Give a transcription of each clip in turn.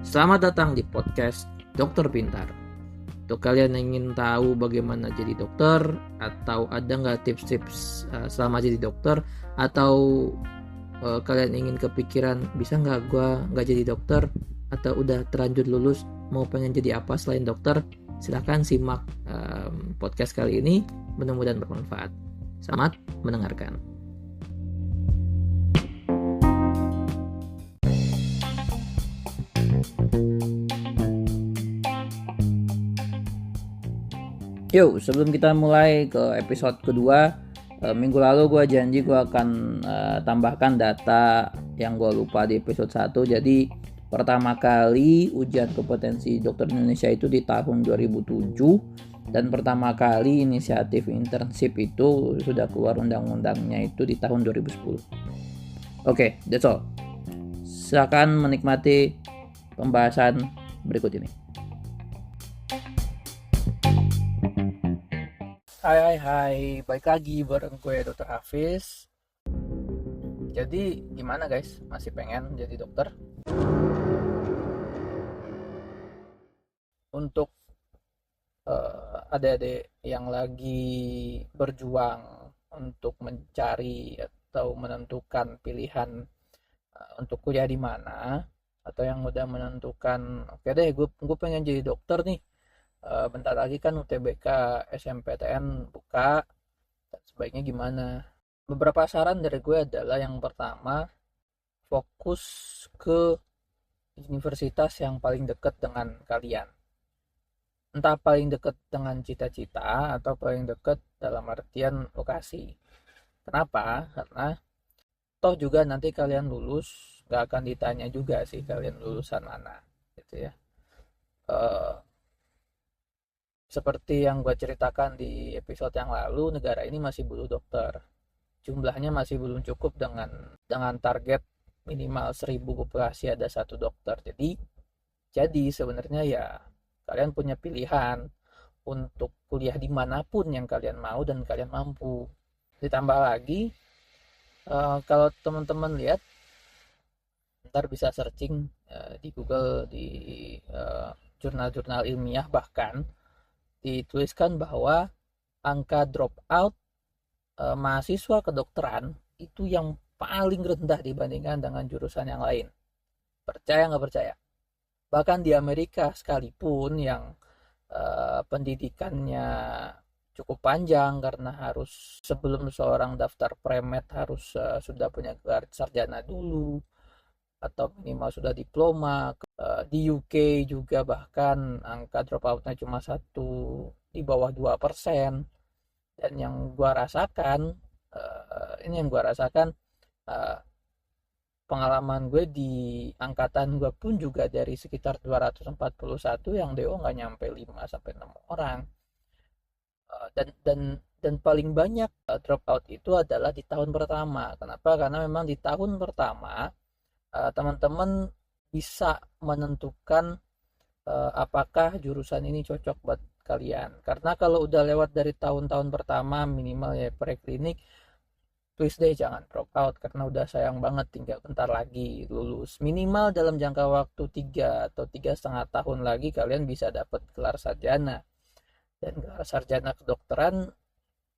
Selamat datang di podcast Dokter Pintar. Untuk kalian yang ingin tahu bagaimana jadi dokter, atau ada nggak tips-tips selama jadi dokter, atau kalian ingin kepikiran bisa nggak gue nggak jadi dokter, atau udah terlanjur lulus mau pengen jadi apa selain dokter, silahkan simak podcast kali ini, mudah-mudahan bermanfaat. Selamat mendengarkan. Yuk, sebelum kita mulai ke episode kedua, minggu lalu gue janji gue akan tambahkan data yang gue lupa di episode 1. Jadi pertama kali ujian kompetensi dokter Indonesia itu di tahun 2007, dan pertama kali inisiatif internship itu sudah keluar undang-undangnya itu di tahun 2010. Oke, that's all. Silakan menikmati pembahasan berikut ini. Hai, balik lagi bareng gue Dr. Hafiz. Jadi gimana guys, masih pengen jadi dokter? Untuk adik-adik yang lagi berjuang untuk mencari atau menentukan pilihan untuk kuliah di mana, atau yang udah menentukan oke deh gue pengen jadi dokter nih, bentar lagi kan UTBK SNMPTN buka, sebaiknya gimana? Beberapa saran dari gue adalah, yang pertama, fokus ke universitas yang paling dekat dengan kalian. Entah paling dekat dengan cita-cita atau paling dekat dalam artian lokasi. Kenapa? Karena toh juga nanti kalian lulus gak akan ditanya juga sih kalian lulusan mana, gitu ya. Seperti yang gue ceritakan di episode yang lalu, negara ini masih butuh dokter. Jumlahnya masih belum cukup dengan target minimal 1000 populasi ada satu dokter. Jadi sebenarnya ya kalian punya pilihan untuk kuliah dimanapun yang kalian mau dan kalian mampu. Ditambah lagi, kalau teman-teman lihat, ntar bisa searching di Google, di jurnal-jurnal ilmiah bahkan dituliskan bahwa angka drop out mahasiswa kedokteran itu yang paling rendah dibandingkan dengan jurusan yang lain. Percaya nggak percaya? Bahkan di Amerika sekalipun yang pendidikannya cukup panjang, karena harus sebelum seorang daftar premed harus sudah punya gelar sarjana dulu atau minimal sudah diploma. Di UK juga bahkan angka dropoutnya cuma di bawah 2%. Dan yang gua rasakan, pengalaman gue di angkatan gue pun juga dari sekitar 241 yang DO nggak nyampe 5-6 orang. Dan paling banyak dropout itu adalah di tahun pertama. Kenapa? Karena memang di tahun pertama teman-teman bisa menentukan apakah jurusan ini cocok buat kalian. Karena kalau udah lewat dari tahun-tahun pertama minimal ya preklinik, please deh jangan drop out, karena udah sayang banget tinggal bentar lagi lulus. Minimal dalam jangka waktu 3 atau 3,5 tahun lagi kalian bisa dapat gelar sarjana. Dan gelar sarjana kedokteran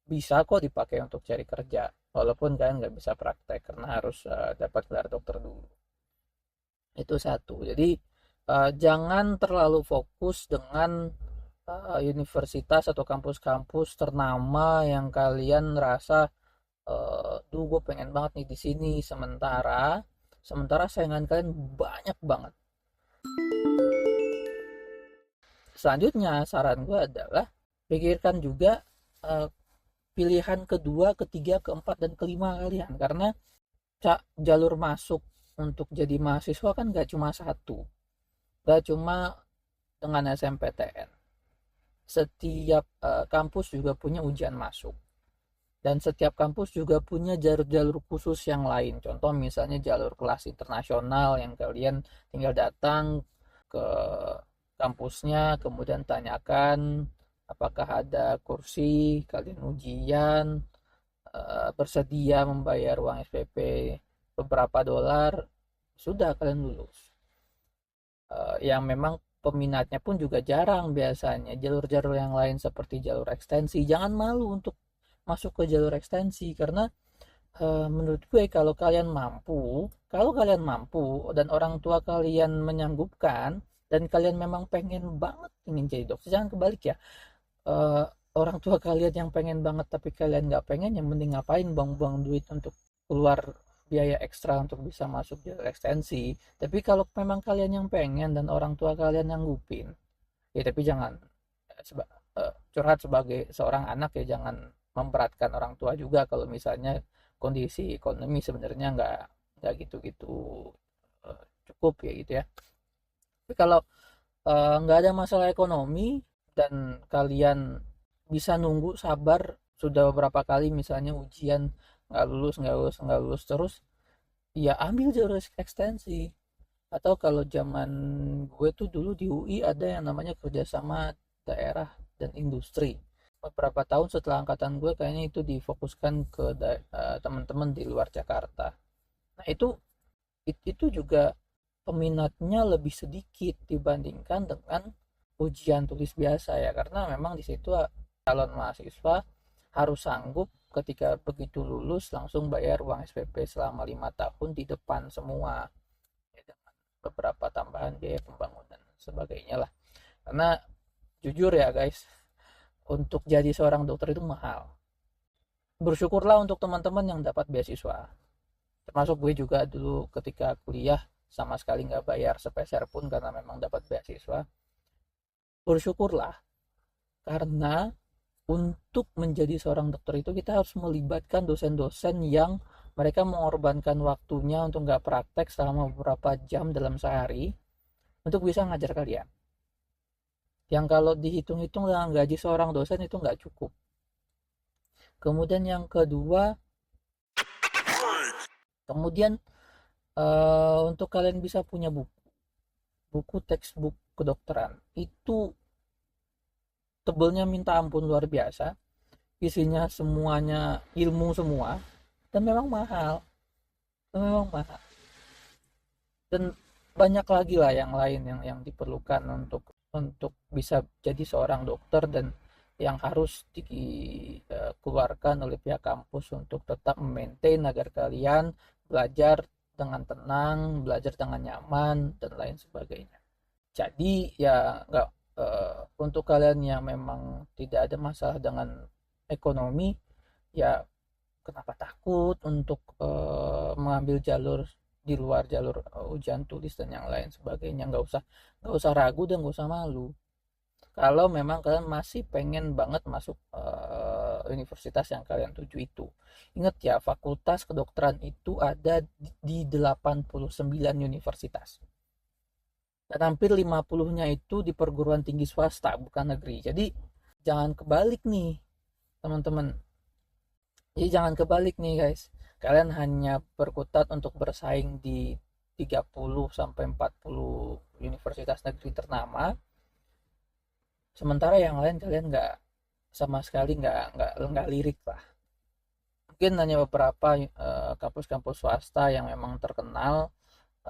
bisa kok dipakai untuk cari kerja, walaupun kalian nggak bisa praktek karena harus dapat gelar dokter dulu. Itu satu. Jadi jangan terlalu fokus dengan universitas atau kampus-kampus ternama yang kalian rasa duh gue pengen banget nih di sini, sementara saingan kalian banyak banget. Selanjutnya saran gue adalah pikirkan juga pilihan kedua, ketiga, keempat, dan kelima kalian, karena jalur masuk untuk jadi mahasiswa kan gak cuma satu, gak cuma dengan SNMPTN. Setiap kampus juga punya ujian masuk, dan setiap kampus juga punya jalur-jalur khusus yang lain. Contoh misalnya jalur kelas internasional yang kalian tinggal datang ke kampusnya, kemudian tanyakan apakah ada kursi, kalian ujian, bersedia membayar uang SPP beberapa dolar, sudah kalian lulus. yang memang peminatnya pun juga jarang biasanya. Jalur-jalur yang lain seperti jalur ekstensi, jangan malu untuk masuk ke jalur ekstensi, karena menurut gue kalau kalian mampu dan orang tua kalian menyanggupkan dan kalian memang pengen banget ingin jadi dokter, jangan kebalik ya. Eh, Orang tua kalian yang pengen banget tapi kalian nggak pengen, yang mending ngapain buang-buang duit untuk keluar biaya ekstra untuk bisa masuk jalur ekstensi. Tapi kalau memang kalian yang pengen dan orang tua kalian nyanggupin, ya tapi jangan curhat sebagai seorang anak ya, jangan memberatkan orang tua juga kalau misalnya kondisi ekonomi sebenarnya nggak gitu-gitu cukup ya gitu ya. Tapi kalau nggak ada masalah ekonomi dan kalian bisa nunggu sabar, sudah beberapa kali misalnya ujian nggak lulus terus, ya ambil jalur ekstensi. Atau kalau zaman gue tuh dulu di UI ada yang namanya kerjasama daerah dan industri. Beberapa tahun setelah angkatan gue kayaknya itu difokuskan ke teman-teman di luar Jakarta. Nah itu juga peminatnya lebih sedikit dibandingkan dengan ujian tulis biasa ya, karena memang di situ calon mahasiswa harus sanggup ketika begitu lulus langsung bayar uang SPP selama 5 tahun di depan semua, ya, dengan beberapa tambahan biaya pembangunan sebagainya lah. Karena jujur ya guys, untuk jadi seorang dokter itu mahal. Bersyukurlah untuk teman-teman yang dapat beasiswa, termasuk gue juga dulu ketika kuliah sama sekali nggak bayar sepeser pun karena memang dapat beasiswa. Bersyukurlah, karena untuk menjadi seorang dokter itu kita harus melibatkan dosen-dosen yang mereka mengorbankan waktunya untuk nggak praktek selama beberapa jam dalam sehari untuk bisa ngajar kalian. Yang kalau dihitung-hitung dengan gaji seorang dosen itu nggak cukup. Kemudian yang kedua, kemudian untuk kalian bisa punya buku textbook kedokteran itu tebelnya minta ampun luar biasa, isinya semuanya ilmu semua, dan memang mahal dan banyak lagi lah yang lain yang diperlukan untuk bisa jadi seorang dokter, dan yang harus dikeluarkan oleh pihak kampus untuk tetap memaintain agar kalian belajar dengan tenang, belajar dengan nyaman dan lain sebagainya. Jadi ya nggak, untuk kalian yang memang tidak ada masalah dengan ekonomi, ya kenapa takut untuk mengambil jalur di luar jalur ujian tulis dan yang lain sebagainya. Nggak usah ragu dan nggak usah malu kalau memang kalian masih pengen banget masuk universitas yang kalian tuju itu. Ingat ya, fakultas kedokteran itu ada di 89 universitas, dan hampir 50-nya itu di perguruan tinggi swasta bukan negeri. Jadi jangan kebalik nih teman-teman. Jadi jangan kebalik nih guys. Kalian hanya berkutat untuk bersaing di 30 sampai 40 universitas negeri ternama. Sementara yang lain kalian nggak, sama sekali nggak lirik lah. Mungkin hanya beberapa kampus-kampus swasta yang memang terkenal,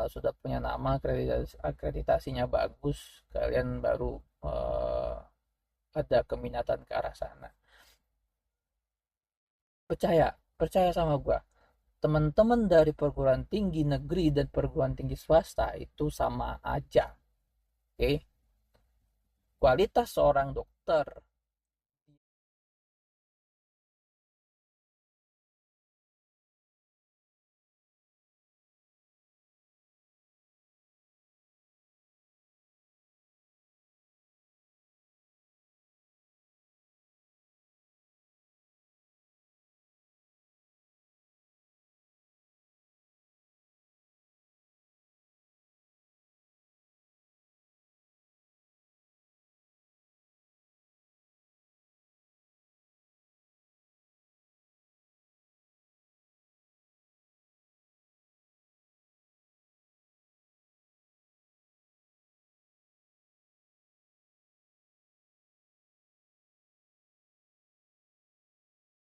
sudah punya nama, akreditasinya bagus, kalian baru ada keminatan ke arah sana. Percaya sama gua, teman-teman dari perguruan tinggi negeri dan perguruan tinggi swasta itu sama aja. Oke, kualitas seorang dokter